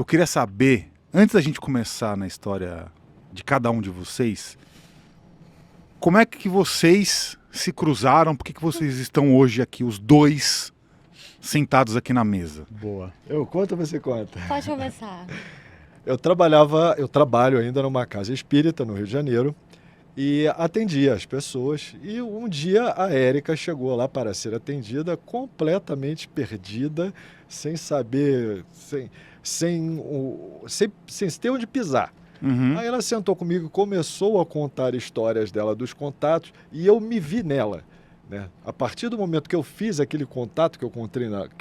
eu queria saber, antes da gente começar na história de cada um de vocês, como é que vocês se cruzaram? Por que vocês estão hoje aqui, os dois, sentados aqui na mesa? Boa. Eu conto ou você conta? Pode começar. Eu trabalho ainda numa casa espírita no Rio de Janeiro e atendia as pessoas. E um dia a Érica chegou lá para ser atendida completamente perdida, sem saber, sem ter onde pisar. Uhum. Aí ela sentou comigo e começou a contar histórias dela, dos contatos, e eu me vi nela, né? A partir do momento que eu fiz aquele contato que eu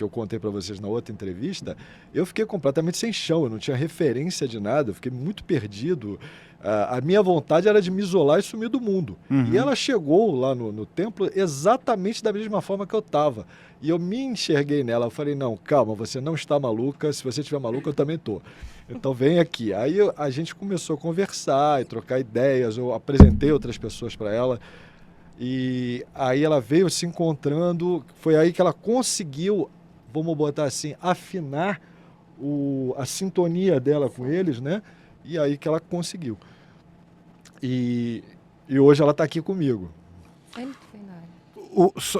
contei para vocês na outra entrevista, eu fiquei completamente sem chão, eu não tinha referência de nada, eu fiquei muito perdido. A minha vontade era de me isolar e sumir do mundo. Uhum. E ela chegou lá no templo exatamente da mesma forma que eu estava. E eu me enxerguei nela, eu falei, não, calma, você não está maluca, se você estiver maluca eu também estou. Então vem aqui. Aí a gente começou a conversar e trocar ideias, eu apresentei outras pessoas para ela. E aí ela veio se encontrando, foi aí que ela conseguiu, vamos botar assim, afinar a sintonia dela com eles, né? E aí que ela conseguiu. E hoje ela está aqui comigo.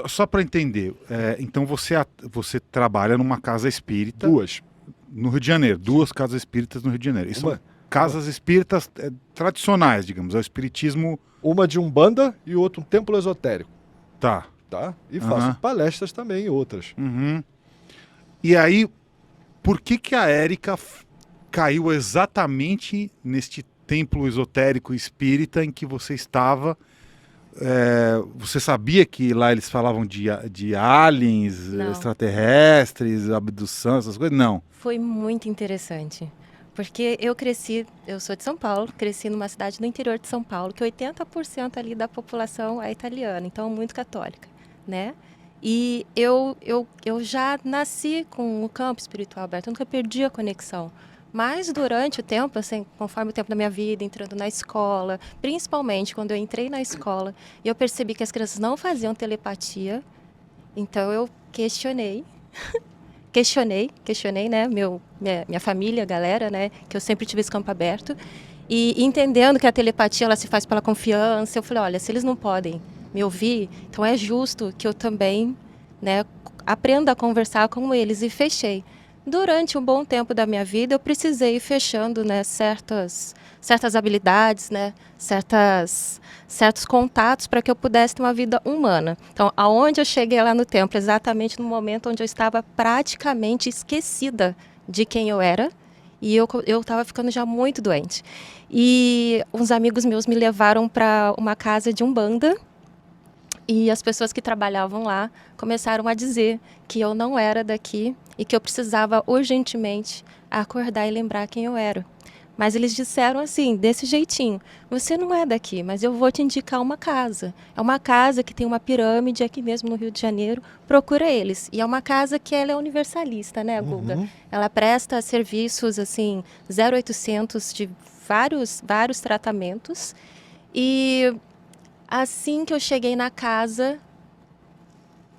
Só para entender, então você trabalha numa casa espírita... Duas. No Rio de Janeiro, 2 casas espíritas no Rio de Janeiro. Isso são casas espíritas tradicionais, digamos, é o espiritismo... Uma de Umbanda e outra um templo esotérico. Tá. E faço palestras também, outras. Uhum. E aí, por que a Érica caiu exatamente neste templo esotérico espírita em que você estava? Você sabia que lá eles falavam de aliens, extraterrestres, abdução, essas coisas? Não. Foi muito interessante, porque eu sou de São Paulo, cresci numa cidade do interior de São Paulo, que 80% ali da população é italiana, então muito católica, né? E eu já nasci com o campo espiritual aberto, eu nunca perdi a conexão. Mas durante o tempo, assim, conforme o tempo da minha vida, entrando na escola, principalmente quando eu entrei na escola, eu percebi que as crianças não faziam telepatia, então eu questionei, né, minha família, galera, né, que eu sempre tive esse campo aberto, e entendendo que a telepatia ela se faz pela confiança, eu falei, olha, se eles não podem me ouvir, então é justo que eu também, né, aprenda a conversar com eles, e fechei. Durante um bom tempo da minha vida, eu precisei ir fechando, né, certas habilidades, né, certos contatos para que eu pudesse ter uma vida humana. Então, aonde eu cheguei lá no templo, exatamente no momento onde eu estava praticamente esquecida de quem eu era, e eu estava ficando já muito doente. E uns amigos meus me levaram para uma casa de Umbanda, e as pessoas que trabalhavam lá começaram a dizer que eu não era daqui e que eu precisava urgentemente acordar e lembrar quem eu era. Mas eles disseram assim, desse jeitinho, você não é daqui, mas eu vou te indicar uma casa. É uma casa que tem uma pirâmide aqui mesmo no Rio de Janeiro, procura eles. E é uma casa que ela é universalista, né, Guga? Uhum. Ela presta serviços, assim, 0800 de vários tratamentos. E assim que eu cheguei na casa,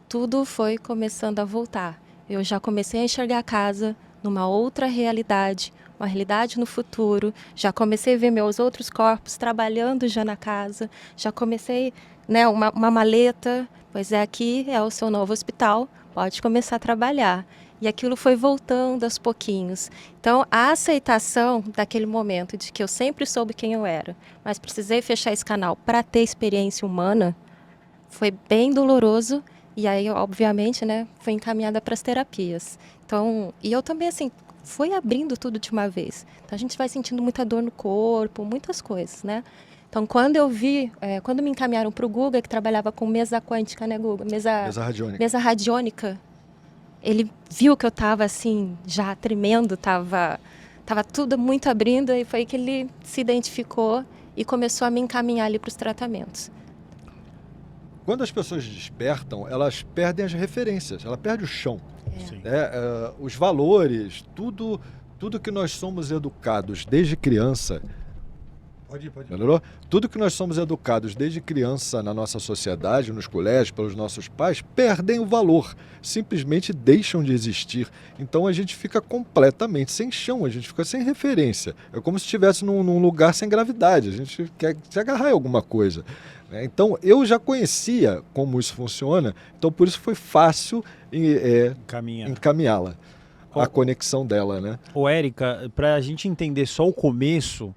tudo foi começando a voltar. Eu já comecei a enxergar a casa numa outra realidade, uma realidade no futuro. Já comecei a ver meus outros corpos trabalhando já na casa. Já comecei, né, uma maleta. Pois aqui é o seu novo hospital, pode começar a trabalhar. E aquilo foi voltando aos pouquinhos. Então, a aceitação daquele momento de que eu sempre soube quem eu era, mas precisei fechar esse canal para ter experiência humana, foi bem doloroso. E aí, obviamente, né, fui encaminhada para as terapias. Então, e eu também, assim, fui abrindo tudo de uma vez. Então, a gente vai sentindo muita dor no corpo, muitas coisas, né? Então, quando eu vi, quando me encaminharam para o Guga, que trabalhava com mesa quântica, né, Guga? Mesa radiônica. Ele viu que eu estava assim, já tremendo, estava tudo muito abrindo, e foi aí que ele se identificou e começou a me encaminhar ali para os tratamentos. Quando as pessoas despertam, elas perdem as referências, ela perde o chão. Os valores, tudo que nós somos educados desde criança, Pode ir. Melhorou? Tudo que nós somos educados desde criança na nossa sociedade, nos colégios, pelos nossos pais, perdem o valor, simplesmente deixam de existir. Então a gente fica completamente sem chão, a gente fica sem referência. É como se estivesse num lugar sem gravidade, a gente quer se agarrar em alguma coisa. Então eu já conhecia como isso funciona, então por isso foi fácil encaminhá-la. A conexão dela, né? Ô, Érica, pra gente entender só o começo,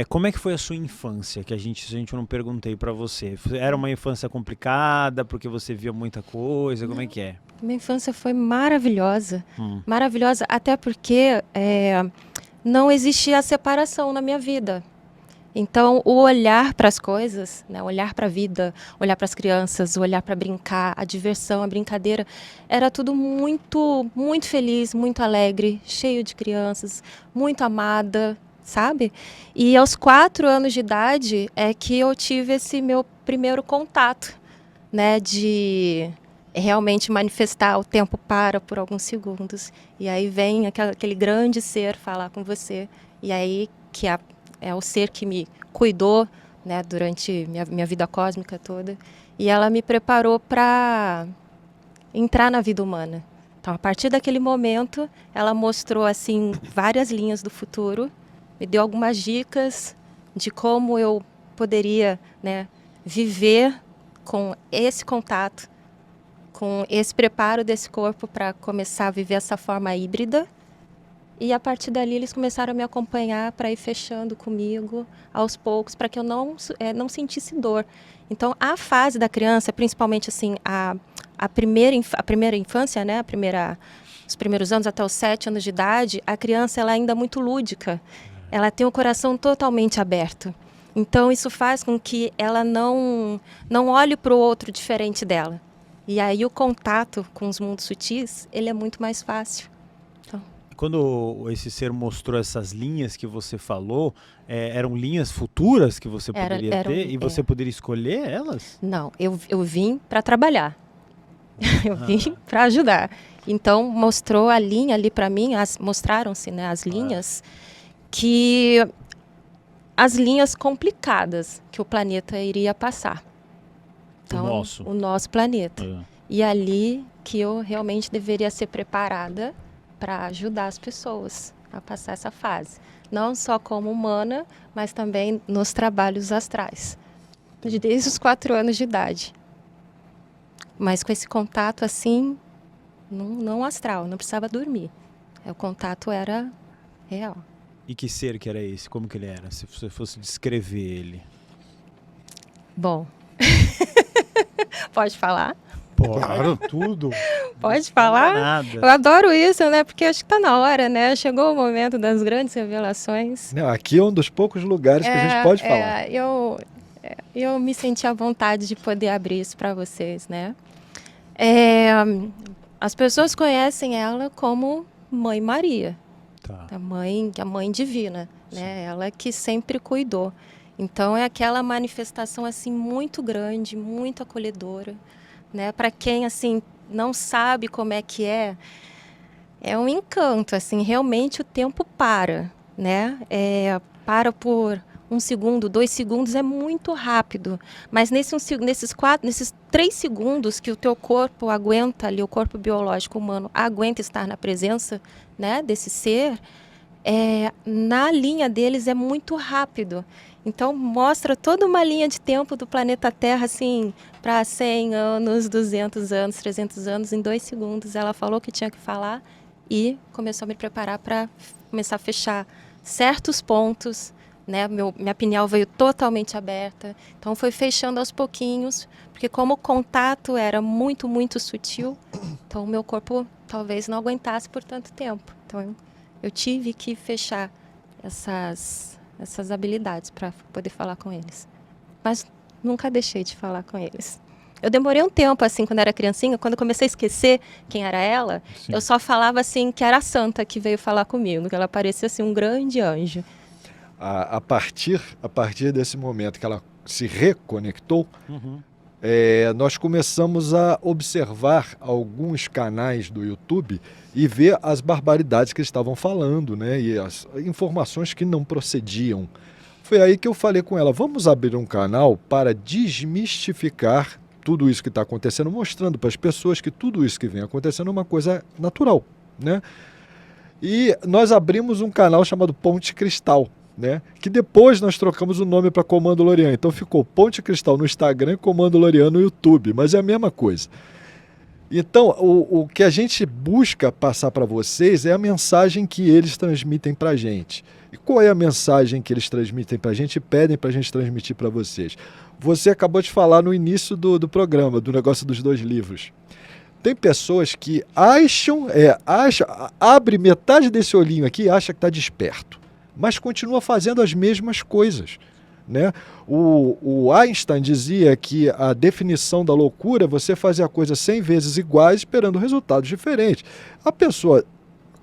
como é que foi a sua infância? Que a gente não perguntei pra você. Era uma infância complicada, porque você via muita coisa, como é que é? Minha infância foi maravilhosa, maravilhosa, até porque não existia a separação na minha vida. Então, o olhar para as coisas, né, olhar para a vida, olhar para as crianças, olhar para brincar, a diversão, a brincadeira, era tudo muito, muito feliz, muito alegre, cheio de crianças, muito amada, sabe? E aos 4 anos de idade é que eu tive esse meu primeiro contato, né, de realmente manifestar, o tempo para por alguns segundos. E aí vem aquele grande ser falar com você, e aí que é o ser que me cuidou, né, durante minha vida cósmica toda. E ela me preparou para entrar na vida humana. Então, a partir daquele momento, ela mostrou assim várias linhas do futuro, me deu algumas dicas de como eu poderia, né, viver com esse contato, com esse preparo desse corpo para começar a viver essa forma híbrida. E a partir dali eles começaram a me acompanhar para ir fechando comigo aos poucos, para que eu não sentisse dor. Então, a fase da criança, principalmente assim, a primeira infância, né, os primeiros anos até os 7 anos de idade, a criança ela ainda é muito lúdica. Ela tem o coração totalmente aberto. Então, isso faz com que ela não olhe para o outro diferente dela. E aí o contato com os mundos sutis, ele é muito mais fácil. Quando esse ser mostrou essas linhas que você falou, eram linhas futuras que você poderia ter e você poderia escolher elas? Não, eu vim para trabalhar. Eu vim para ajudar. Então, mostrou a linha ali para mim, mostraram-se, né, as linhas, que as linhas complicadas que o planeta iria passar. Então, o nosso planeta. E ali que eu realmente deveria ser preparada para ajudar as pessoas a passar essa fase. Não só como humana, mas também nos trabalhos astrais. Desde os 4 anos de idade. Mas com esse contato assim, não astral, não precisava dormir. O contato era real. E que ser que era esse? Como que ele era? Se você fosse descrever ele. Bom, pode falar? Claro, tudo. Pode falar? Nada. Eu adoro isso, né? Porque acho que tá na hora, né? Chegou o momento das grandes revelações. Não, aqui é um dos poucos lugares que a gente pode falar. Eu me senti à vontade de poder abrir isso para vocês, né? As pessoas conhecem ela como Mãe Maria, a mãe divina, né? Ela que sempre cuidou. Então é aquela manifestação assim muito grande, muito acolhedora. Né, para quem assim não sabe como é que é um encanto, assim, realmente o tempo para, né? Para por 1 segundo, 2 segundos, é muito rápido, mas nesses 3 segundos que o teu corpo aguenta ali, o corpo biológico humano aguenta estar na presença, né, desse ser, na linha deles é muito rápido. Então, mostra toda uma linha de tempo do planeta Terra, assim, para 100 anos, 200 anos, 300 anos, em 2 segundos. Ela falou o que tinha que falar e começou a me preparar para começar a fechar certos pontos, né? Minha pineal veio totalmente aberta. Então, foi fechando aos pouquinhos, porque como o contato era muito, muito sutil, então o meu corpo talvez não aguentasse por tanto tempo. Então, eu tive que fechar essas habilidades para poder falar com eles. Mas nunca deixei de falar com eles. Eu demorei um tempo, assim, quando era criancinha, quando eu comecei a esquecer quem era ela, eu só falava, assim, que era a santa que veio falar comigo, que ela parecia, assim, um grande anjo. A partir desse momento que ela se reconectou, nós começamos a observar alguns canais do YouTube e ver as barbaridades que eles estavam falando, né? E as informações que não procediam. Foi aí que eu falei com ela, vamos abrir um canal para desmistificar tudo isso que está acontecendo, mostrando para as pessoas que tudo isso que vem acontecendo é uma coisa natural, né? E nós abrimos um canal chamado Ponte Cristal, né? Que depois nós trocamos o nome para Comando Lorian. Então ficou Ponte Cristal no Instagram e Comando Lorian no YouTube, mas é a mesma coisa. Então, o que a gente busca passar para vocês é a mensagem que eles transmitem para a gente. E qual é a mensagem que eles transmitem para a gente e pedem para a gente transmitir para vocês? Você acabou de falar no início do programa, do negócio dos 2 livros. Tem pessoas que abre metade desse olhinho aqui e acha que está desperto, mas continua fazendo as mesmas coisas, né? O Einstein dizia que a definição da loucura é você fazer a coisa 100 vezes iguais esperando resultados diferentes. A pessoa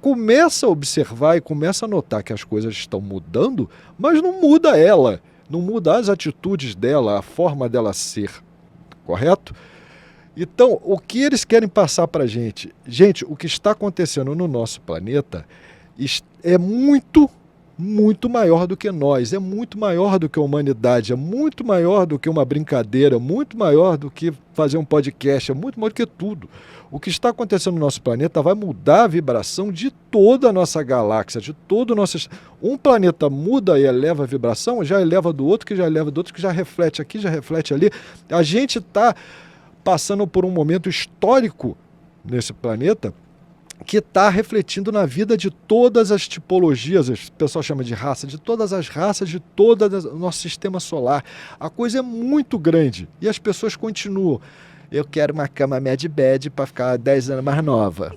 começa a observar e começa a notar que as coisas estão mudando, mas não muda ela, não muda as atitudes dela, a forma dela ser, correto? Então, o que eles querem passar para a gente? Gente, o que está acontecendo no nosso planeta é muito maior do que nós, é muito maior do que a humanidade, é muito maior do que uma brincadeira, muito maior do que fazer um podcast, é muito maior do que tudo. O que está acontecendo no nosso planeta vai mudar a vibração de toda a nossa galáxia, de todo o nosso... Um planeta muda e eleva a vibração, já eleva do outro, que já eleva do outro, que já reflete aqui, já reflete ali. A gente está passando por um momento histórico nesse planeta que está refletindo na vida de todas as tipologias, o pessoal chama de raça, de todas as raças, de todo o nosso sistema solar. A coisa é muito grande e as pessoas continuam. Eu quero uma cama Mad Bed para ficar 10 anos mais nova.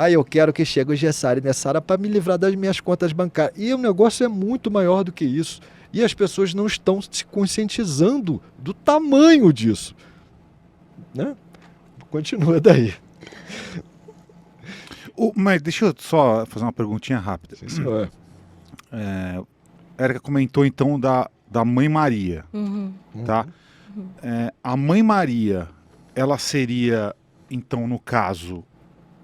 Eu quero que chegue o Gessari e Nessara para me livrar das minhas contas bancárias. E o negócio é muito maior do que isso. E as pessoas não estão se conscientizando do tamanho disso, né? Continua daí. Mas deixa eu só fazer uma perguntinha rápida. Sim, senhor. Érica comentou então da Mãe Maria, tá? A Mãe Maria, ela seria, então, no caso,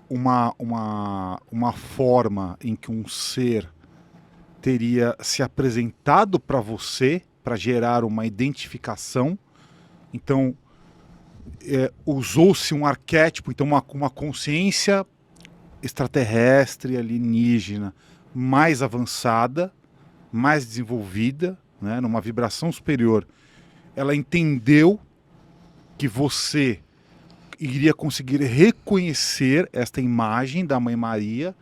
uma forma em que um ser teria se apresentado para você para gerar uma identificação. Então, usou-se um arquétipo, então uma consciência extraterrestre, alienígena, mais avançada, mais desenvolvida, né, numa vibração superior. Ela entendeu que você iria conseguir reconhecer esta imagem da Mãe Maria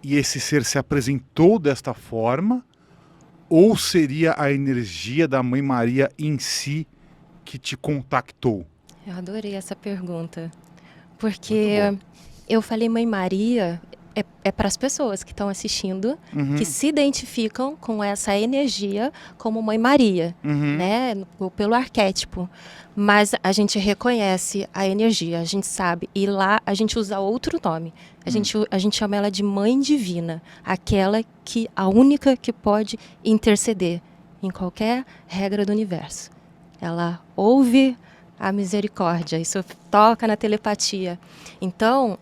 e esse ser se apresentou desta forma, ou seria a energia da Mãe Maria em si que te contactou? Eu adorei essa pergunta, porque eu falei Mãe Maria é para as pessoas que estão assistindo, que se identificam com essa energia como Mãe Maria, né? Pelo arquétipo. Mas a gente reconhece a energia, a gente sabe. E lá a gente usa outro nome. A gente chama ela de Mãe Divina, a única que pode interceder em qualquer regra do universo. Ela ouve a misericórdia, isso toca na telepatia. Então,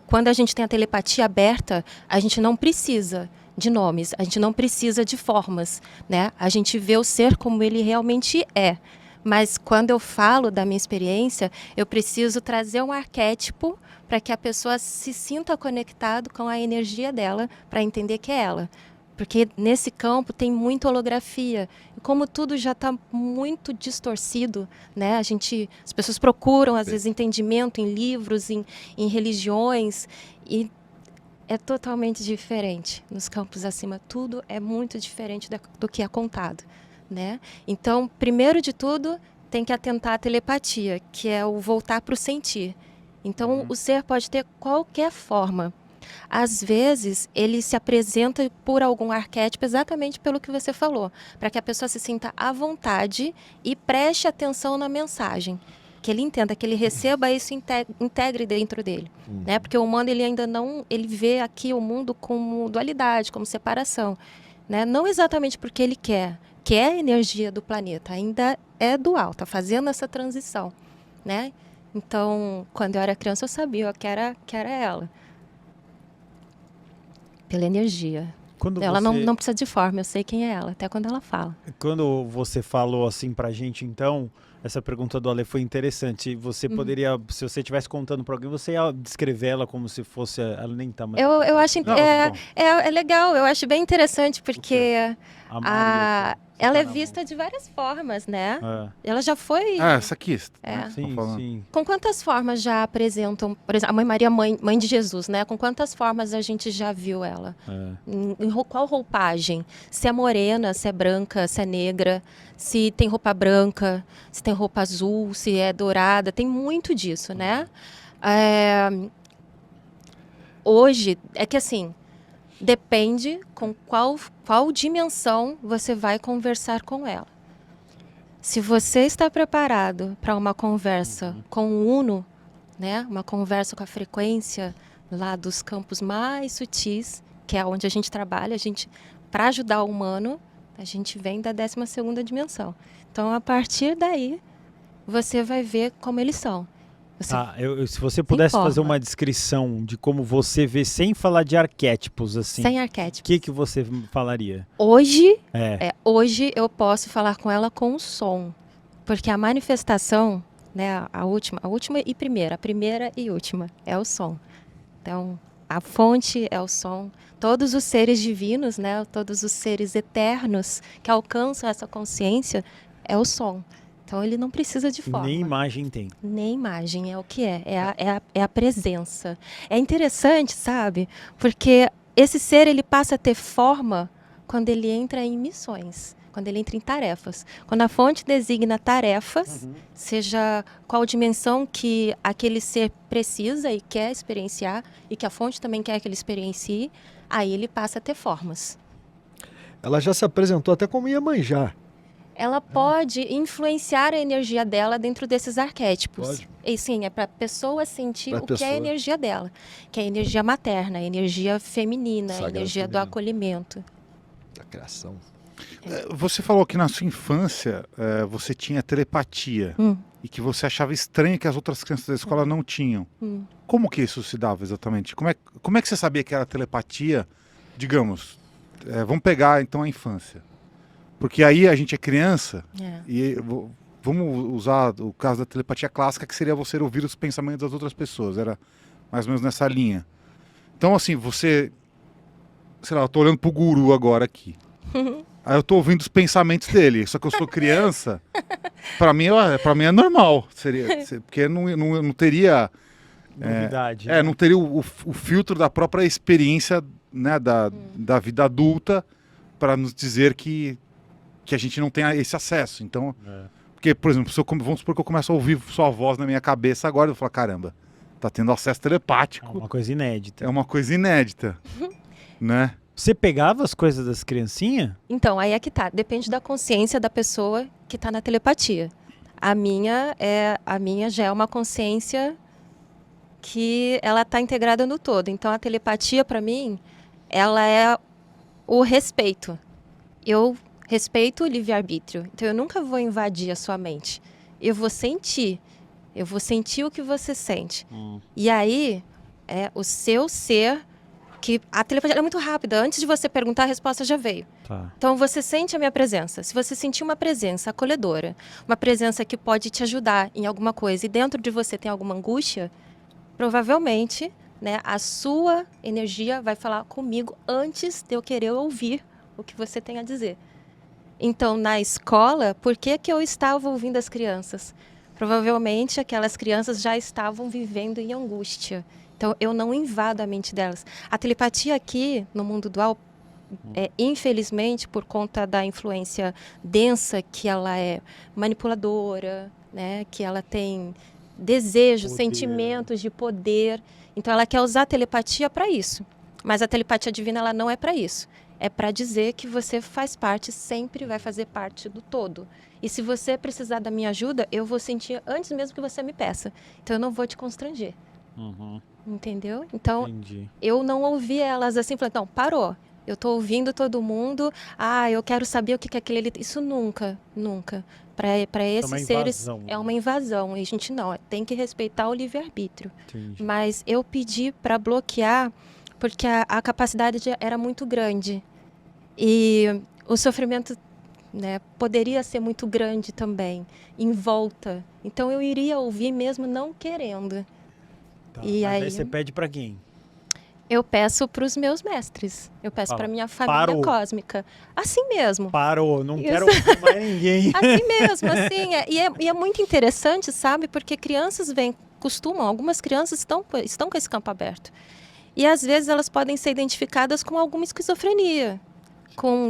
quando a gente tem a telepatia aberta, a gente não precisa de nomes, a gente não precisa de formas, né? A gente vê o ser como ele realmente é. Mas quando eu falo da minha experiência, eu preciso trazer um arquétipo para que a pessoa se sinta conectado com a energia dela, para entender que é ela. Porque nesse campo tem muita holografia. E como tudo já está muito distorcido, né? As pessoas procuram, às vezes, entendimento em livros, em religiões, e é totalmente diferente. Nos campos acima, tudo é muito diferente do que é contado, né? Então, primeiro de tudo, tem que atentar à telepatia, que é o voltar para o sentir. Então, o ser pode ter qualquer forma. Às vezes, ele se apresenta por algum arquétipo exatamente pelo que você falou, para que a pessoa se sinta à vontade e preste atenção na mensagem, que ele entenda, que ele receba isso e integre dentro dele, né? Porque o humano, ele ainda não, ele vê aqui o mundo como dualidade, como separação, né? Não exatamente porque ele quer, que é a energia do planeta, ainda é dual, está fazendo essa transição, né? Então, quando eu era criança, eu sabia que era ela. Pela energia. Quando Ela você, não precisa de forma, eu sei quem é ela, até quando ela fala. quando você falou assim pra gente, então, essa pergunta do Ale foi interessante. Você poderia, se você estivesse contando pra alguém, você ia descrever ela como se fosse, ela nem tá mais... Eu acho Não, bom. é legal, eu acho bem interessante, porque A Maria, você ela tá é na vista de várias formas, né? mão. Ela já foi. Ah, essa aqui. É. Né, que Sim, tô falando. sim. Com quantas formas já apresentam, por exemplo, a Mãe Maria, mãe de Jesus, né? Com quantas formas a gente já viu ela? Qual roupagem? Se é morena, se é branca, se é negra, se tem roupa branca, se tem roupa azul, se é dourada, tem muito disso, né? Hoje, é que assim, depende com qual dimensão você vai conversar com ela. Se você está preparado para uma conversa com o Uno, né, uma conversa com a frequência lá dos campos mais sutis, que é onde a gente trabalha, para ajudar o humano, a gente vem da 12ª dimensão. Então, a partir daí, você vai ver como eles são. Você Se você pudesse fazer forma. uma descrição de como você vê, sem falar de arquétipos, assim, sem o arquétipo. que você falaria? Hoje Hoje eu posso falar com ela com o som, porque a manifestação, né, a última e primeira, a primeira e última é o som. Então, a fonte é o som. Todos os seres divinos, né, todos os seres eternos que alcançam essa consciência é o som. Então, ele não precisa de forma. nem imagem tem. Nem imagem, é o que é a presença. É interessante, sabe? Porque esse ser, ele passa a ter forma quando ele entra em missões, quando ele entra em tarefas. Quando a fonte designa tarefas, seja qual dimensão que aquele ser precisa e quer experienciar, e que a fonte também quer que ele experiencie, aí ele passa a ter formas. Ela já se apresentou até como Iemanjá. Ela pode influenciar a energia dela dentro desses arquétipos. Pode. E sim, é para a pessoa sentir Pra o que é a pessoa. energia dela. Que é a energia materna, a energia feminina, a Sagrado energia do feminino. acolhimento. Da criação. Você falou que na sua infância você tinha telepatia e que você achava estranho que as outras crianças da escola não tinham. Como que isso se dava exatamente? Como é que você sabia que era telepatia? Digamos, vamos pegar então a infância. Porque aí a gente é criança e vamos usar o caso da telepatia clássica, que seria você ouvir os pensamentos das outras pessoas. Era mais ou menos nessa linha. Então, assim, você... Sei lá, eu tô olhando pro guru agora aqui. Aí eu tô ouvindo os pensamentos dele. Só que eu sou criança. Pra mim é normal. Porque não teria... Novidade. não teria o filtro da própria experiência, né, da vida adulta para nos dizer que a gente não tem esse acesso. Então, porque, por exemplo, vamos supor que eu começo a ouvir sua voz na minha cabeça agora, eu vou falar, caramba, tá tendo acesso telepático. Uma coisa inédita. É uma coisa inédita, né? Você pegava as coisas das criancinhas? Então, aí é que tá. Depende da consciência da pessoa que está na telepatia. A minha já é uma consciência que ela está integrada no todo. Então, a telepatia, para mim, ela é o respeito. Eu respeito o livre-arbítrio. Então, eu nunca vou invadir a sua mente. Eu vou sentir. Eu vou sentir o que você sente. E aí, é o seu ser... que a telepatia é muito rápida. Antes de você perguntar, a resposta já veio. Tá. Então, você sente a minha presença. Se você sentir uma presença acolhedora, uma presença que pode te ajudar em alguma coisa, e dentro de você tem alguma angústia, provavelmente, né, a sua energia vai falar comigo antes de eu querer ouvir o que você tem a dizer. Então, na escola, por que eu estava ouvindo as crianças? Provavelmente, aquelas crianças já estavam vivendo em angústia. Então, eu não invado a mente delas. A telepatia aqui, no mundo dual, infelizmente, por conta da influência densa, que ela é manipuladora, né, que ela tem desejos, sentimentos de poder. Então, ela quer usar a telepatia para isso. Mas a telepatia divina, ela não é para isso. É para dizer que você faz parte, sempre vai fazer parte do todo. E se você precisar da minha ajuda, eu vou sentir antes mesmo que você me peça. Então, eu não vou te constranger. Entendeu? Então, Entendi. eu não ouvi elas assim, falando, não, parou. Eu tô ouvindo todo mundo. Eu quero saber o que é aquele ali. Isso nunca, nunca. Para esses seres, invasão, é uma invasão. E a gente não, tem que respeitar o livre-arbítrio. Entendi. Mas eu pedi para bloquear, porque a capacidade era muito grande. E o sofrimento, né, poderia ser muito grande também, em volta. Então eu iria ouvir mesmo não querendo. Tá, E mas aí aí você pede pra quem? eu peço para os meus mestres, eu peço Fala, para minha família parou. cosmica. Assim mesmo. Parou, não Isso. quero ouvir mais ninguém. Assim mesmo, assim. E é muito interessante, sabe? Porque crianças algumas crianças estão com esse campo aberto. E às vezes elas podem ser identificadas com alguma esquizofrenia.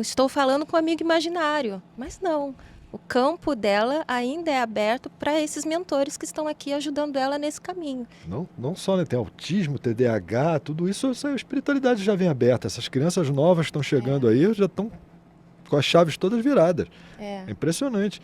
Estou falando com um amigo imaginário. Mas não. O campo dela ainda é aberto para esses mentores que estão aqui ajudando ela nesse caminho. Não só, né, tem autismo, TDAH, tudo isso, a espiritualidade já vem aberta. Essas crianças novas que estão chegando aí já estão com as chaves todas viradas. É. É impressionante.